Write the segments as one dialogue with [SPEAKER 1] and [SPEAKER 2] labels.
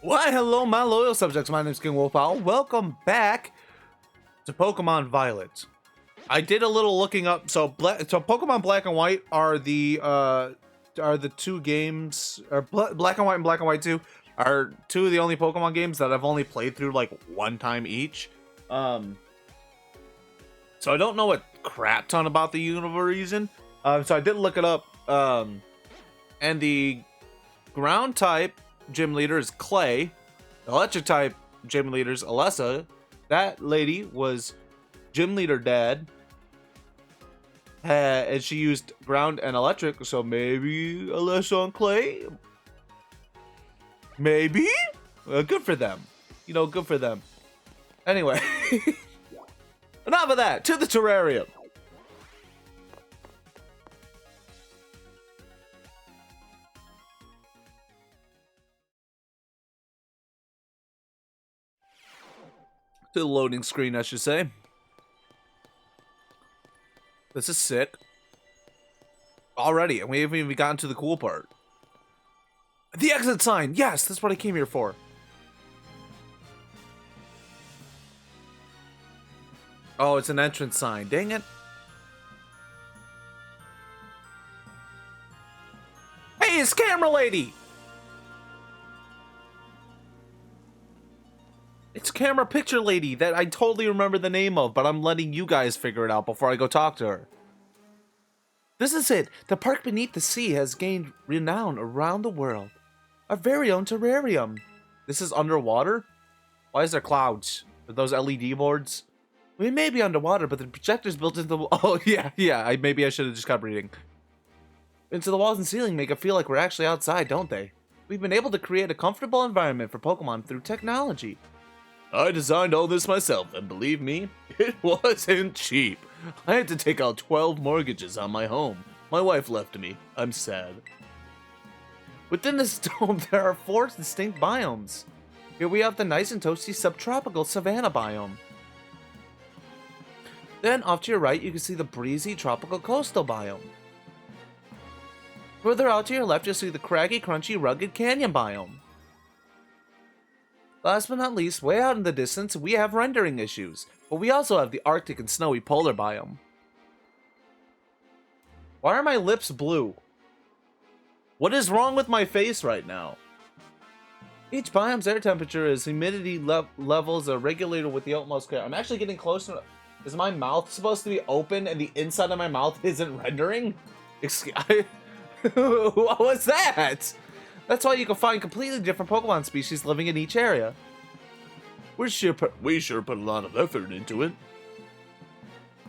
[SPEAKER 1] Why, hello, my loyal subjects. My name's King Wolfowl. Welcome back to Pokemon Violet. I did a little looking up. So Pokemon Black and White are the two games, or Black and White and Black and White 2 are two of the only Pokemon games that I've only played through like one time each. So I don't know a crap ton about the Universe. So I did look it up. And the ground type gym leader is Clay. The electric type gym leader is Alessa. That lady was gym leader Dad. And she used ground and electric, so maybe Alessa and Clay? Maybe? Good for them. You know, good for them. Anyway. Enough of that. To the terrarium. To the loading screen, I should say. This is sick. Already, and we haven't even gotten to the cool part. The exit sign! Yes, that's what I came here for. Oh, it's an entrance sign. Dang it. Hey, it's Camera Lady! It's Camera Picture Lady that I totally remember the name of, but I'm letting you guys figure it out before I go talk to her. This is it. The park beneath the sea has gained renown around the world. Our very own terrarium. This is underwater? Why is there clouds? Are those LED boards? We may be underwater, but the projectors built into the... Oh, yeah. Maybe I should have just kept reading. Into the walls and ceiling make it feel like we're actually outside, don't they? We've been able to create a comfortable environment for Pokemon through technology. I designed all this myself, and believe me, it wasn't cheap. I had to take out 12 mortgages on my home. My wife left me. I'm sad. Within this dome, there are 4 distinct biomes. Here we have the nice and toasty subtropical savanna biome. Then, off to your right, you can see the breezy tropical coastal biome. Further out to your left, you'll see the craggy, crunchy, rugged canyon biome. Last but not least, way out in the distance, we have rendering issues, but we also have the Arctic and snowy polar biome. Why are my lips blue? What is wrong with my face right now? Each biome's air temperature is humidity levels are regulated with the utmost care. I'm actually getting closer. Is my mouth supposed to be open and the inside of my mouth isn't rendering? What was that? That's why you can find completely different Pokemon species living in each area. We sure put a lot of effort into it.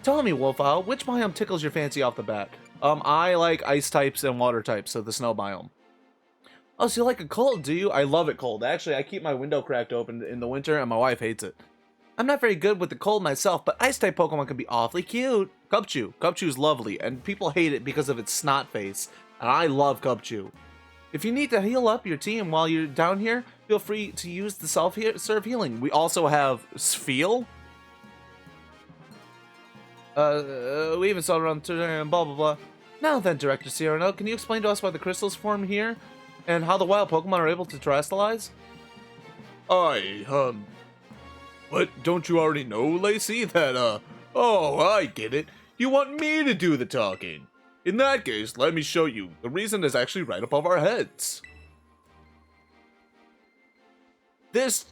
[SPEAKER 1] Tell me, Wolfowl, which biome tickles your fancy off the bat? I like ice types and water types, so the snow biome. Oh, so you like it cold, do you? I love it cold. Actually, I keep my window cracked open in the winter, and my wife hates it. I'm not very good with the cold myself, but ice type Pokemon can be awfully cute. Cubchoo. Cubchoo's lovely, and people hate it because of its snot face, and I love Cubchoo. If you need to heal up your team while you're down here, feel free to use the self-serve healing. We also have Sfeel. We even saw around and blah blah blah. Now then, Director Cyrano, can you explain to us why the crystals form here? And how the wild Pokemon are able to terrestrialize? What, don't you already know, Lacey, that, oh, I get it. You want me to do the talking. In that case, let me show you. The reason is actually right above our heads. There is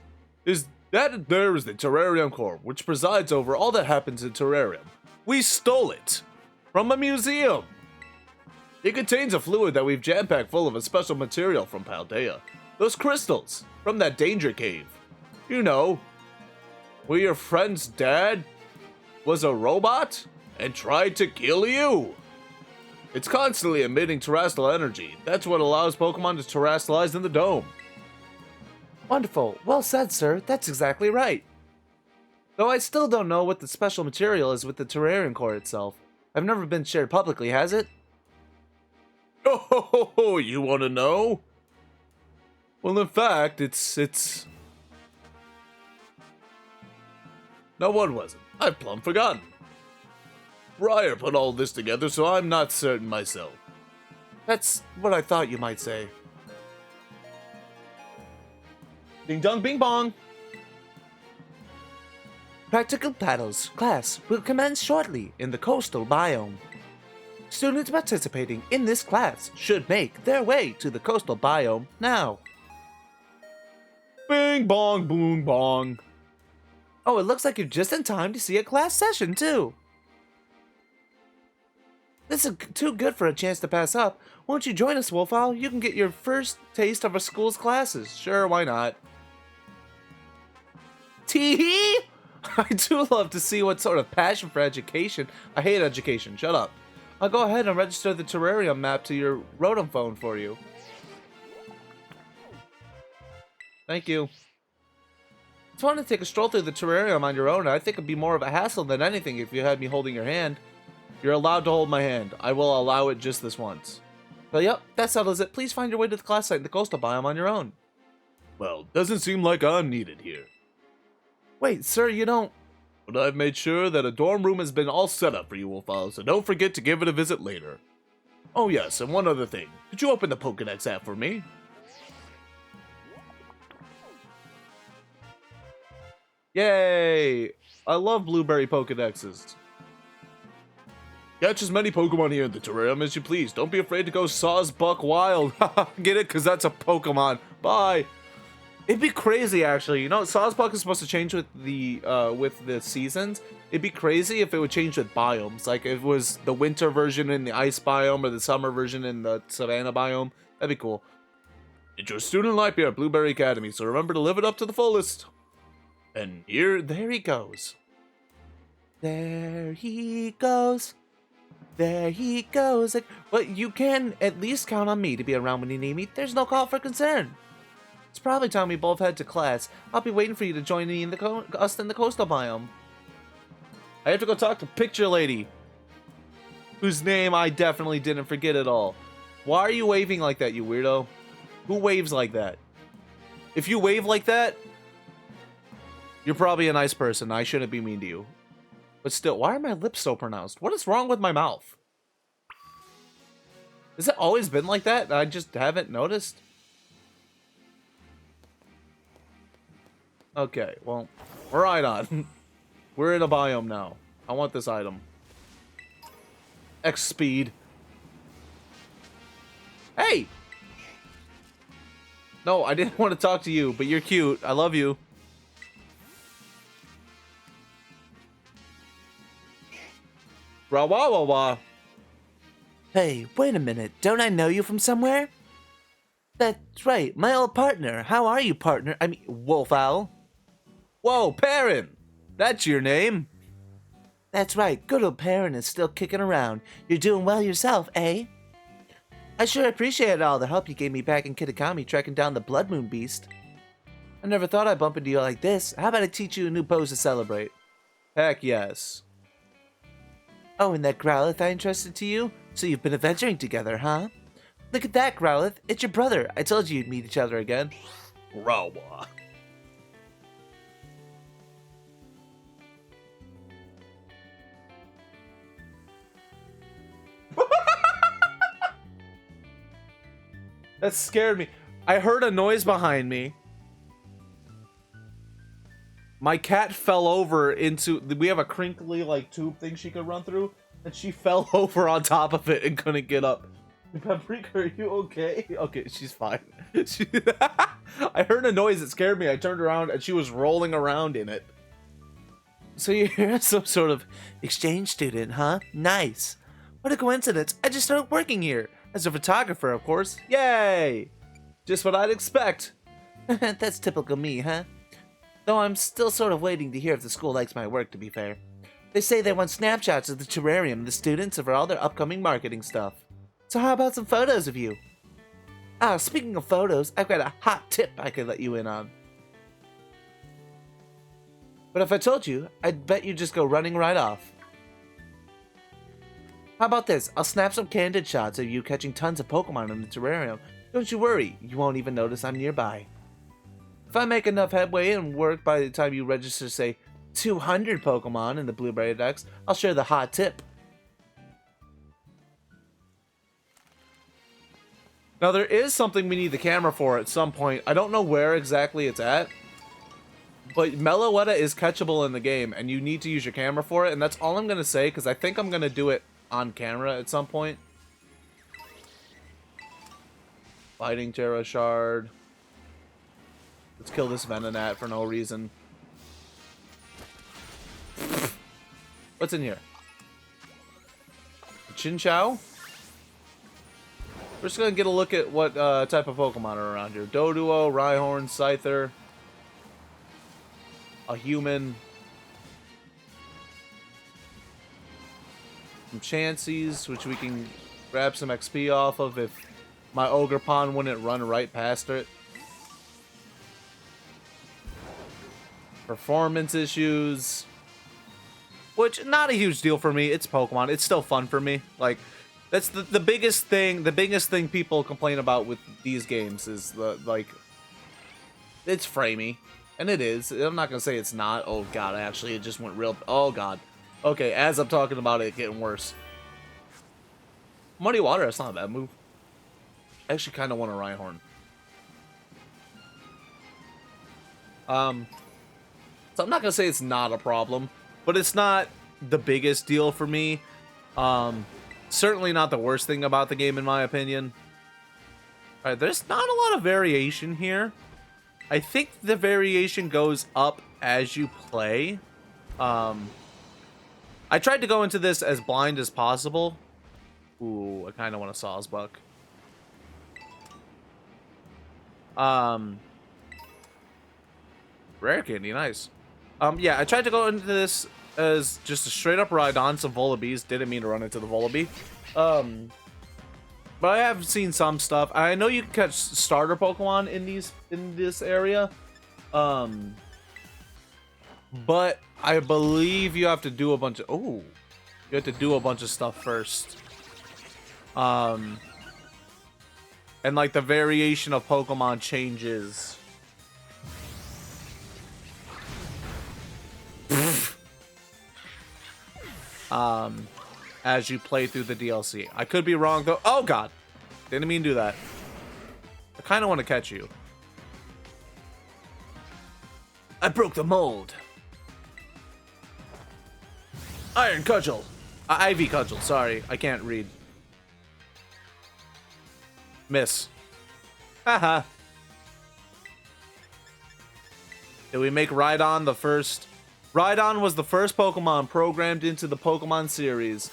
[SPEAKER 1] the Terrarium Core, which presides over all that happens in Terrarium. We stole it from a museum. It contains a fluid that we've jam-packed full of a special material from Paldea. Those crystals from that danger cave. You know, where your friend's dad was a robot and tried to kill you. It's constantly emitting terrestrial energy. That's what allows Pokemon to terrestrialize in the dome. Wonderful. Well said, sir. That's exactly right. Though I still don't know what the special material is with the Terrarium Core itself. I've never been shared publicly, has it? Oh, you want to know? Well, in fact, it's... No, one wasn't. I've plumb forgotten. Briar put all this together, so I'm not certain myself. That's what I thought you might say. Ding dong, bing bong. Practical battles class will commence shortly in the coastal biome. Students participating in this class should make their way to the coastal biome now. Bing bong, boom bong. Oh, it looks like you're just in time to see a class session, too. This is too good for a chance to pass up. Won't you join us, Wolfowl? You can get your first taste of our school's classes. Sure, why not? Tee-hee! I do love to see what sort of passion for education. I hate education. Shut up. I'll go ahead and register the terrarium map to your Rotom phone for you. Thank you. Just wanted to take a stroll through the terrarium on your own. I think it'd be more of a hassle than anything if you had me holding your hand. You're allowed to hold my hand. I will allow it just this once. But yep, that settles it. Please find your way to the class site in the coastal biome on your own. Well, doesn't seem like I'm needed here. Wait, sir, you don't... But I've made sure that a dorm room has been all set up for you, Wolfowl, so don't forget to give it a visit later. Oh yes, and one other thing. Could you open the Pokédex app for me? Yay! I love blueberry Pokédexes. Catch as many Pokemon here in the terrarium as you please. Don't be afraid to go Sawsbuck wild. Get it? Because that's a Pokemon. Bye! It'd be crazy, actually. You know, Sawsbuck is supposed to change with the seasons. It'd be crazy if it would change with biomes. Like, if it was the winter version in the ice biome or the summer version in the savanna biome. That'd be cool. It's your student life here at Blueberry Academy, so remember to live it up to the fullest. And there he goes. There he goes. There he goes. But you can at least count on me to be around when you need me. There's no call for concern. It's probably time we both head to class. I'll be waiting for you to join me in us in the coastal biome. I have to go talk to Picture Lady, whose name I definitely didn't forget at all. Why are you waving like that, you weirdo? Who waves like that? If you wave like that, you're probably a nice person. I shouldn't be mean to you. But still, why are my lips so pronounced? What is wrong with my mouth? Has it always been like that? I just haven't noticed. Okay, well, right on. We're in a biome now. I want this item. X speed. Hey! No, I didn't want to talk to you, but you're cute. I love you. Rah wah wah wah. Hey, wait a minute. Don't I know you from somewhere? That's right, my old partner. How are you, partner? I mean, Wolfowl. Whoa, Perrin! That's your name? That's right, good old Perrin is still kicking around. You're doing well yourself, eh? I sure appreciate all the help you gave me back in Kitakami tracking down the Blood Moon Beast. I never thought I'd bump into you like this. How about I teach you a new pose to celebrate? Heck yes. Oh, and that Growlithe I entrusted to you? So you've been adventuring together, huh? Look at that, Growlithe. It's your brother. I told you you'd meet each other again. Growa. That scared me. I heard a noise behind me. My cat fell over into... We have a crinkly, like, tube thing she could run through. And she fell over on top of it and couldn't get up. Paprika, are you okay? Okay, she's fine. I heard a noise that scared me. I turned around and she was rolling around in it. So you're some sort of exchange student, huh? Nice. What a coincidence. I just started working here. As a photographer, of course. Yay! Just what I'd expect. That's typical me, huh? Though I'm still sort of waiting to hear if the school likes my work, to be fair. They say they want snapshots of the terrarium and the students for all their upcoming marketing stuff. So how about some photos of you? Ah, speaking of photos, I've got a hot tip I could let you in on. But if I told you, I'd bet you'd just go running right off. How about this? I'll snap some candid shots of you catching tons of Pokemon in the terrarium. Don't you worry, you won't even notice I'm nearby. If I make enough headway and work by the time you register, say, 200 Pokemon in the Blueberry Dex, I'll share the hot tip. Now, there is something we need the camera for at some point. I don't know where exactly it's at. But Meloetta is catchable in the game, and you need to use your camera for it. And that's all I'm going to say, because I think I'm going to do it on camera at some point. Fighting Terra Shard. Let's kill this Venonat for no reason. What's in here? Chinchou? We're just going to get a look at what type of Pokemon are around here. Doduo, Rhyhorn, Scyther. A human. Some Chanseys, which we can grab some XP off of if my Ogerpon wouldn't run right past it. Performance issues. Which, not a huge deal for me. It's Pokemon. It's still fun for me. Like, that's the biggest thing. The biggest thing people complain about with these games is like, it's framey. And it is. I'm not going to say it's not. Oh, God. Actually, it just went real... Oh, God. Okay, as I'm talking about it, getting worse. Muddy Water, that's not a bad move. I actually kind of want a Rhyhorn. So I'm not going to say it's not a problem. But it's not the biggest deal for me. Certainly not the worst thing about the game, in my opinion. Alright, there's not a lot of variation here. I think the variation goes up as you play. I tried to go into this as blind as possible. Ooh, I kind of want a Sawsbuck. Rare candy, nice. Yeah, I tried to go into this as just a straight up Rhydon, some Volibes. Didn't mean to run into the Volibee. But I have seen some stuff. I know you can catch starter Pokemon in this area. But I believe you have to do a bunch of... Oh! You have to do a bunch of stuff first. And like the variation of Pokemon changes. As you play through the DLC. I could be wrong though. Oh God! Didn't mean to do that. I kind of want to catch you. I broke the mold. Iron Cudgel. Ivy Cudgel, sorry. I can't read. Miss. Haha. Did we make Rhydon the first? Rhydon was the first Pokemon programmed into the Pokemon series.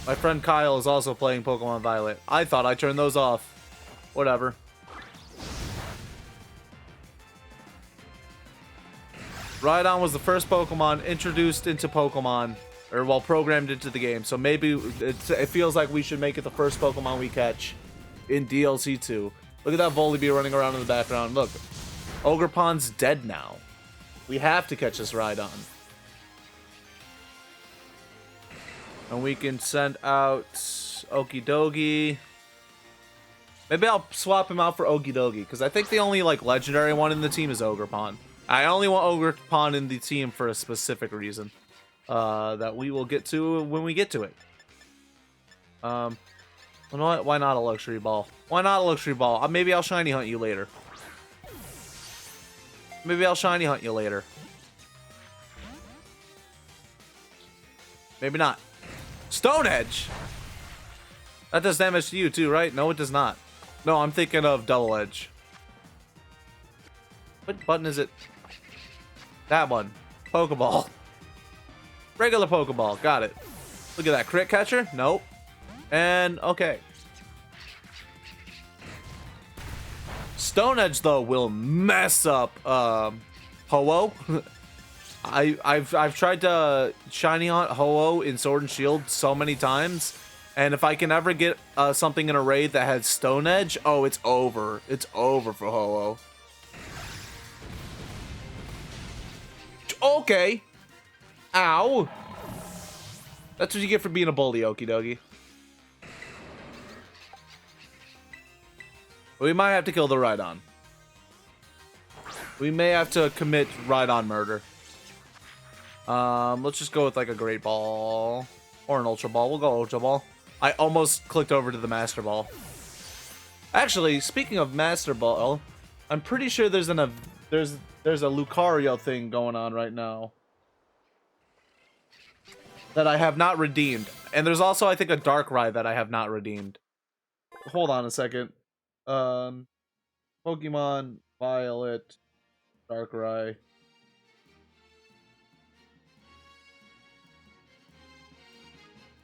[SPEAKER 1] My friend Kyle is also playing Pokemon Violet. I thought I turned those off. Whatever. Rhydon was the first Pokemon introduced into Pokemon, or well, programmed into the game. So maybe it feels like we should make it the first Pokemon we catch in DLC 2. Look at that Volibee running around in the background. Look, Ogerpon's dead now. We have to catch this Rhydon. And we can send out Okidogi. Maybe I'll swap him out for Okidogi, because I think the only like legendary one in the team is Ogerpon. I only want Ogerpon in the team for a specific reason. That we will get to when we get to it. You know what? Why not a luxury ball? Why not a luxury ball? Maybe I'll shiny hunt you later. Maybe I'll shiny hunt you later. Maybe not. Stone Edge! That does damage to you too, right? No, it does not. No, I'm thinking of Double Edge. What button is it? That one. Pokeball. Regular Pokeball. Got it. Look at that. Crit catcher? Nope. And, okay. Stone Edge, though, will mess up Ho-Oh. I've tried to shiny hunt Ho-Oh in Sword and Shield so many times, and if I can ever get something in a raid that has Stone Edge, oh, it's over. It's over for Ho-Oh. Okay. Ow. That's what you get for being a bully, Okidogi. We might have to kill the Rhydon. We may have to commit Rhydon murder. Let's just go with like a Great Ball or an Ultra Ball. We'll go Ultra Ball. I almost clicked over to the Master Ball. Actually, speaking of Master Ball, I'm pretty sure there's a Lucario thing going on right now that I have not redeemed. And there's also, I think, a Darkrai that I have not redeemed. Hold on a second. Pokemon Violet, Darkrai.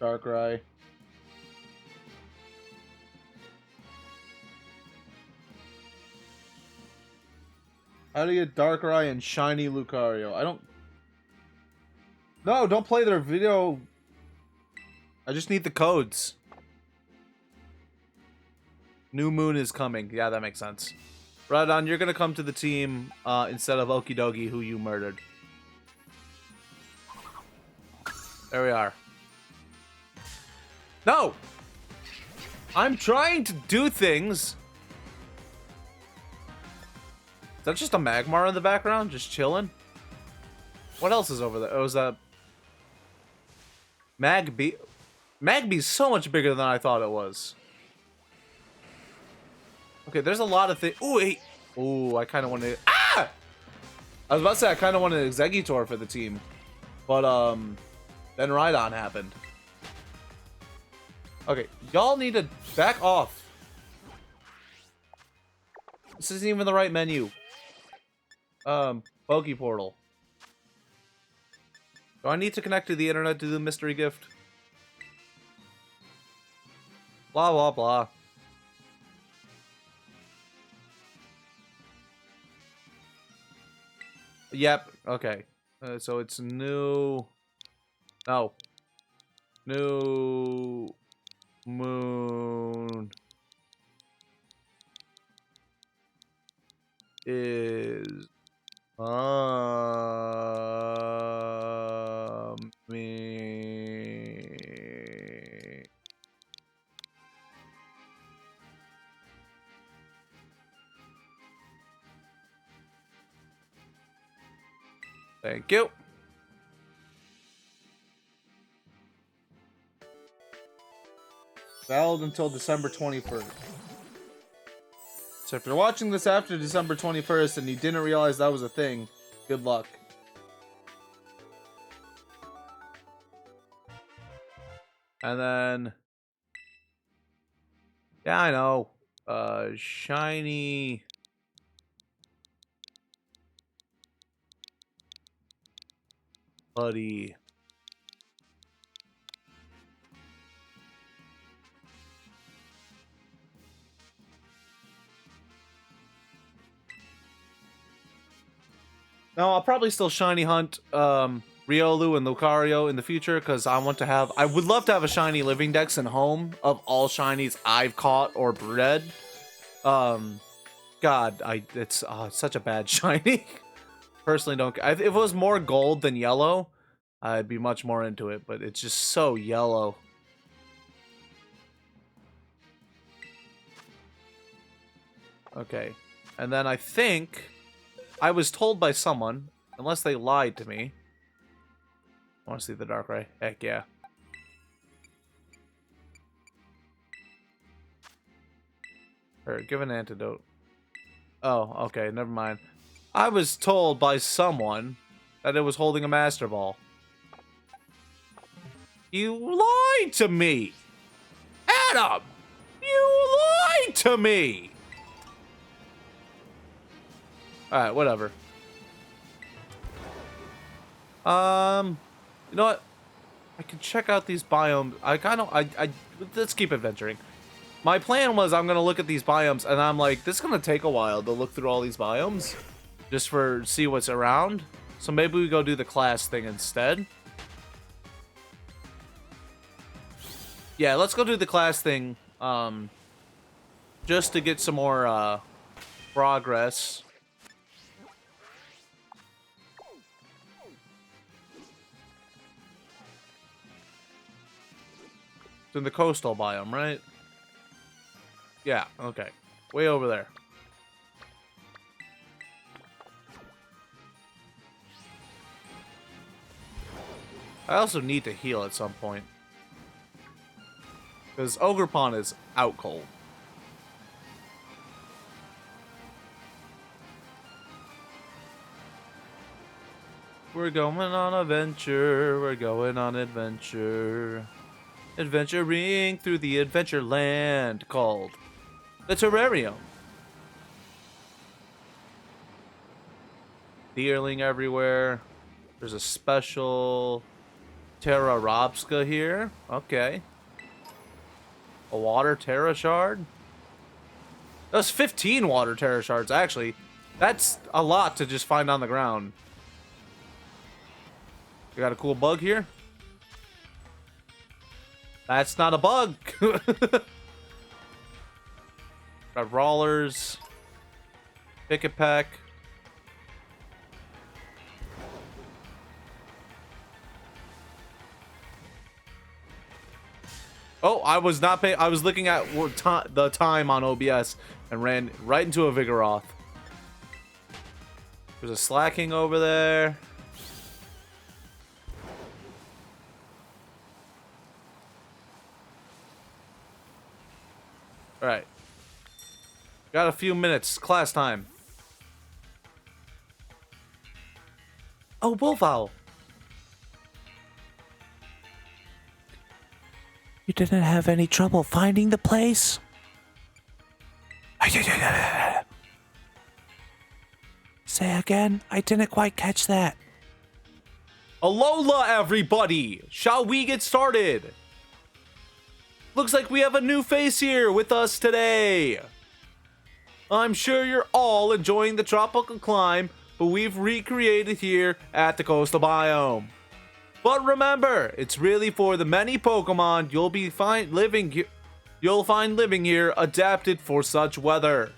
[SPEAKER 1] Darkrai. How do you get Darkrai and Shiny Lucario? I don't... No, don't play their video. I just need the codes. New Moon is coming. Yeah, that makes sense. Radon, you're gonna come to the team instead of Okidogi, who you murdered. There we are. No! I'm trying to do things. Is that just a Magmar in the background? Just chilling? What else is over there? Oh, is that... Magby? Magby's so much bigger than I thought it was. Okay, there's a lot of things. Ooh, wait. Ooh, I kind of wanted... Ah! I was about to say I kind of wanted Exeggutor for the team. But, then Rhydon happened. Okay, y'all need to back off. This isn't even the right menu. Poke Portal. Do I need to connect to the internet to do the mystery gift? Blah, blah, blah. Yep, okay. So it's new... No. New... Moon... is... me... Thank you. Valid until December 21st. So if you're watching this after December 21st and you didn't realize that was a thing, good luck. And then... Yeah, I know. Shiny... Buddy. No, I'll probably still shiny hunt Riolu and Lucario in the future because I want to have... I would love to have a shiny living dex in home of all shinies I've caught or bred. God, it's such a bad shiny. Personally, don't... If it was more gold than yellow, I'd be much more into it, but it's just so yellow. Okay, and then I think... I was told by someone, unless they lied to me. I want to see the Darkrai. Heck yeah. Or give an antidote. Oh, okay, never mind. I was told by someone that it was holding a Master Ball. You lied to me! Adam! You lied to me! Alright, whatever. You know what? I can check out these biomes. Let's keep adventuring. My plan was I'm gonna look at these biomes, and I'm like, this is gonna take a while to look through all these biomes. Just for see what's around. So maybe we go do the class thing instead. Yeah, let's go do the class thing. Just to get some more, progress. It's in the coastal biome, right? Yeah, okay. Way over there. I also need to heal at some point. Because Ogerpon is out cold. We're going on a venture. We're going on adventure. Adventuring through the adventure land called the terrarium. Deerling everywhere. There's a special Terra Robska here. Okay. A water Terra shard. That's 15 water Terra shards, actually. That's a lot to just find on the ground. We got a cool bug here. That's not a bug. Got Rawlers. Pick a peck. Oh, I was not paying. I was looking at the time on OBS and ran right into a Vigoroth. There's a Slacking over there. All right. Got a few minutes. Class time. Oh, Wolf Owl. You didn't have any trouble finding the place? Say again? I didn't quite catch that. Alola, everybody! Shall we get started? Looks like we have a new face here with us today. I'm sure you're all enjoying the tropical climb, but we've recreated here at the coastal biome. But remember, it's really for the many Pokemon you'll find living here adapted for such weather.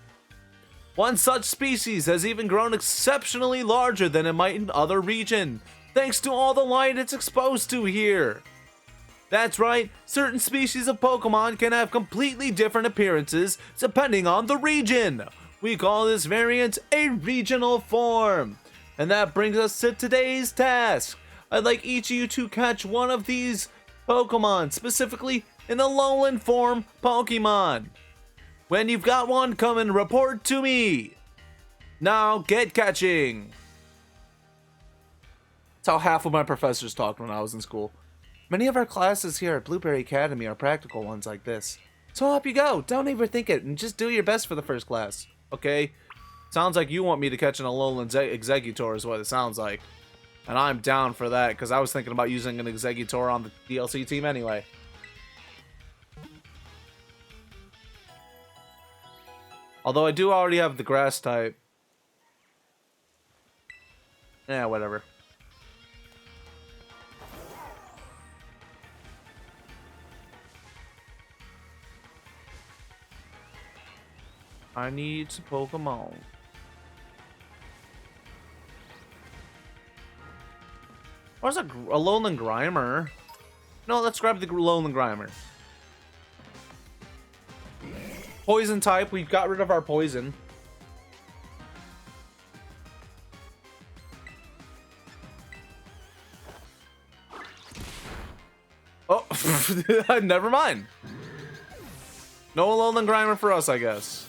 [SPEAKER 1] One such species has even grown exceptionally larger than it might in other regions, thanks to all the light it's exposed to here. That's right, certain species of Pokemon can have completely different appearances depending on the region. We call this variant a regional form. And that brings us to today's task. I'd like each of you to catch one of these Pokemon, specifically an Alolan form Pokemon. When you've got one, come and report to me. Now get catching. That's how half of my professors talked when I was in school. Many of our classes here at Blueberry Academy are practical ones like this. So off you go. Don't overthink it and just do your best for the first class. Okay? Sounds like you want me to catch an Alolan Exeggutor is what it sounds like. And I'm down for that, because I was thinking about using an Exeggutor on the DLC team anyway. Although I do already have the grass type. Yeah, whatever. I need some Pokemon. Where's a Alolan Grimer? No, let's grab the Alolan Grimer. Poison type, we got rid of our poison. Oh, never mind. No Alolan Grimer for us, I guess.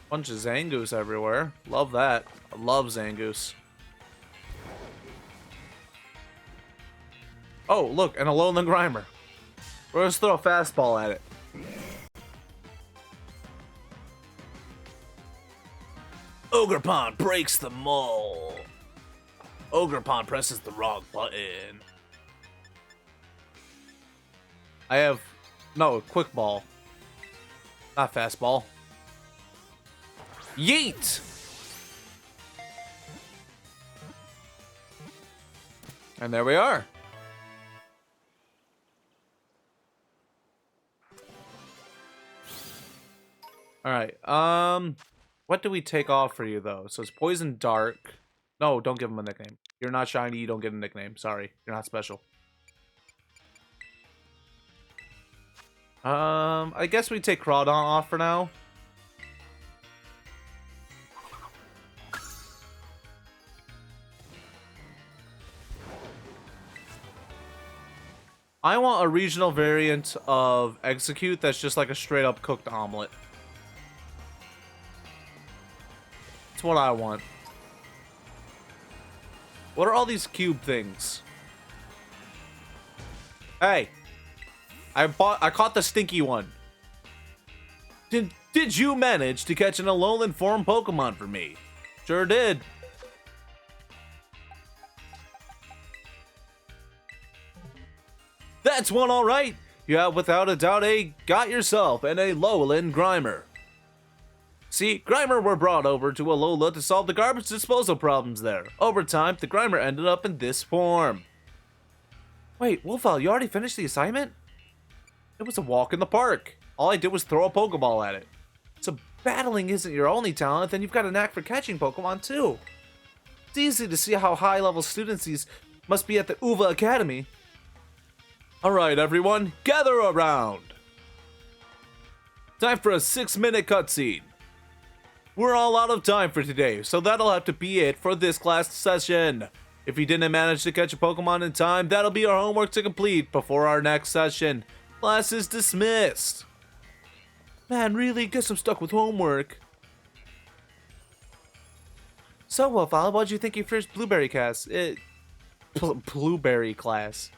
[SPEAKER 1] Bunch of Zangoose everywhere. Love that. I love Zangoose. Oh, look, an Alolan Grimer. We're gonna throw a fastball at it. Ogerpon breaks the mold. Ogerpon presses the wrong button. I have... No, quick ball. Not fastball. Yeet! And there we are. Alright, what do we take off for you, though? So it's Poison Dark. No, don't give him a nickname. You're not shiny, you don't get a nickname. Sorry, you're not special. I guess we take Crawdon off for now. I want a regional variant of Execute that's just like a straight up cooked omelet. That's what I want. What are all these cube things? Hey, I caught the stinky one. Did you manage to catch an Alolan form Pokemon for me? Sure did. That's one all right. You have without a doubt got yourself an Alolan Grimer. See, Grimer were brought over to Alola to solve the garbage disposal problems there. Over time, the Grimer ended up in this form. Wait, Wolfowl, you already finished the assignment? It was a walk in the park. All I did was throw a Pokeball at it. So battling isn't your only talent, then you've got a knack for catching Pokemon too. It's easy to see how high-level students these must be at the Uva Academy. Alright everyone, gather around. Time for a 6-minute cutscene. We're all out of time for today, so that'll have to be it for this class session. If you didn't manage to catch a Pokemon in time, that'll be our homework to complete before our next session. Class is dismissed. Man, really? Guess I'm stuck with homework. So, Wolfowl, what'd you think of your first Blueberry class? Blueberry class.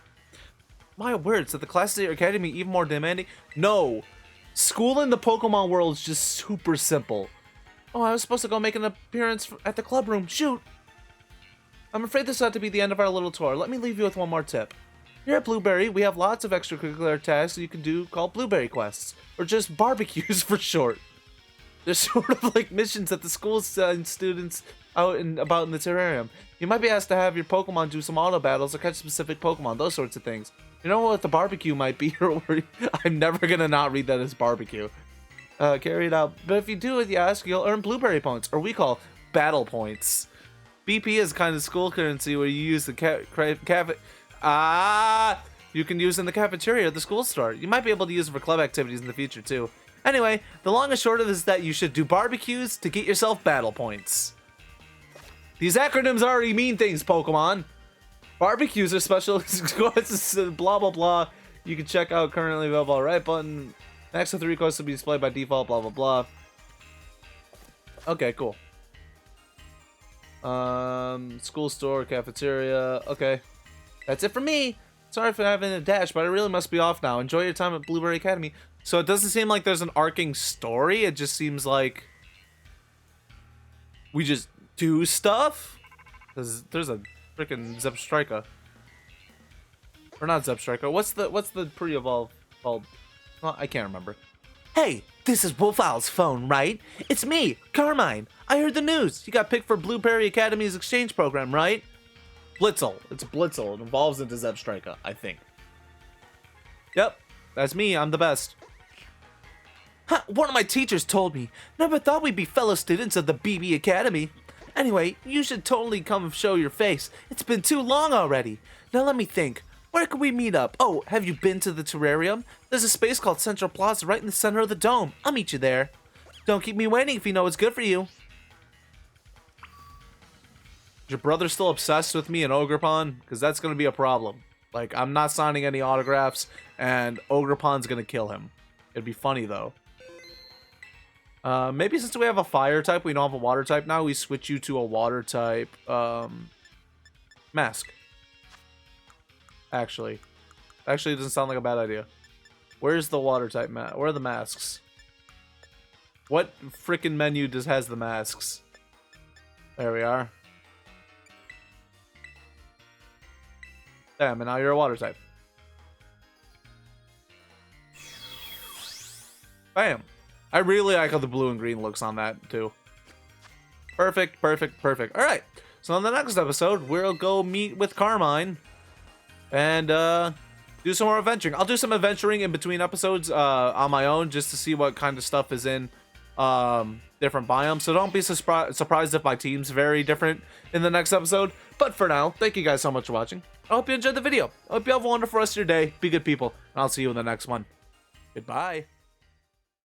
[SPEAKER 1] My words, that the classes at your academy even more demanding? No. School in the Pokemon world is just super simple. Oh, I was supposed to go make an appearance at the club room. Shoot. I'm afraid this ought to be the end of our little tour. Let me leave you with one more tip. Here at Blueberry, we have lots of extracurricular tasks you can do called Blueberry Quests, or just barbecues for short. They're sort of like missions that the school sends students out and about in the terrarium. You might be asked to have your Pokemon do some auto battles or catch specific Pokemon, those sorts of things. You know what the barbecue might be? I'm never gonna not read that as barbecue. Carry it out. But if you do as you ask, you'll earn Blueberry points, or we call battle points. BP is kind of school currency where you use the you can use in the cafeteria at the school store. You might be able to use it for club activities in the future too. Anyway, the long and short of it is that you should do barbecues to get yourself battle points. These acronyms already mean things, Pokemon. Barbecues are special blah blah blah. You can check out currently available right button. Next to 3 requests will be displayed by default, blah blah blah. Okay, cool. School store, cafeteria. Okay. That's it for me. Sorry for having a dash, but I really must be off now. Enjoy your time at Blueberry Academy. So it doesn't seem like there's an arcing story. It just seems like we just do stuff. There's a freaking Zebstrika. Or not Zebstrika. What's the pre-evolve called? Well, I can't remember. Hey, this is Wolfowl's phone, right? It's me, Carmine. I heard the news. You got picked for Blueberry Academy's exchange program, right? Blitzel. It's Blitzel. It evolves into Zebstrika, I think. Yep, that's me. I'm the best. Huh, one of my teachers told me. Never thought we'd be fellow students of the BB Academy. Anyway, you should totally come show your face. It's been too long already. Now let me think. Where can we meet up? Oh, have you been to the terrarium? There's a space called Central Plaza right in the center of the dome. I'll meet you there. Don't keep me waiting if you know what's good for you. Is your brother still obsessed with me and Ogerpon? Because that's going to be a problem. Like, I'm not signing any autographs, and Ogerpon's going to kill him. It'd be funny, though. Maybe since we have a fire type, we don't have a water type now, we switch you to a water type, mask. Actually, it doesn't sound like a bad idea. Where's the water type where are the masks? What frickin' menu has the masks? There we are. Damn, and now you're a water type. Bam. I really like how the blue and green looks on that too. Perfect, perfect, perfect. All right. So on the next episode, we'll go meet with Carmine and do some more adventuring. I'll do some adventuring in between episodes on my own just to see what kind of stuff is in different biomes. So don't be surprised if my team's very different in the next episode. But for now, thank you guys so much for watching. I hope you enjoyed the video. I hope you have a wonderful rest of your day. Be good people. And I'll see you in the next one. Goodbye.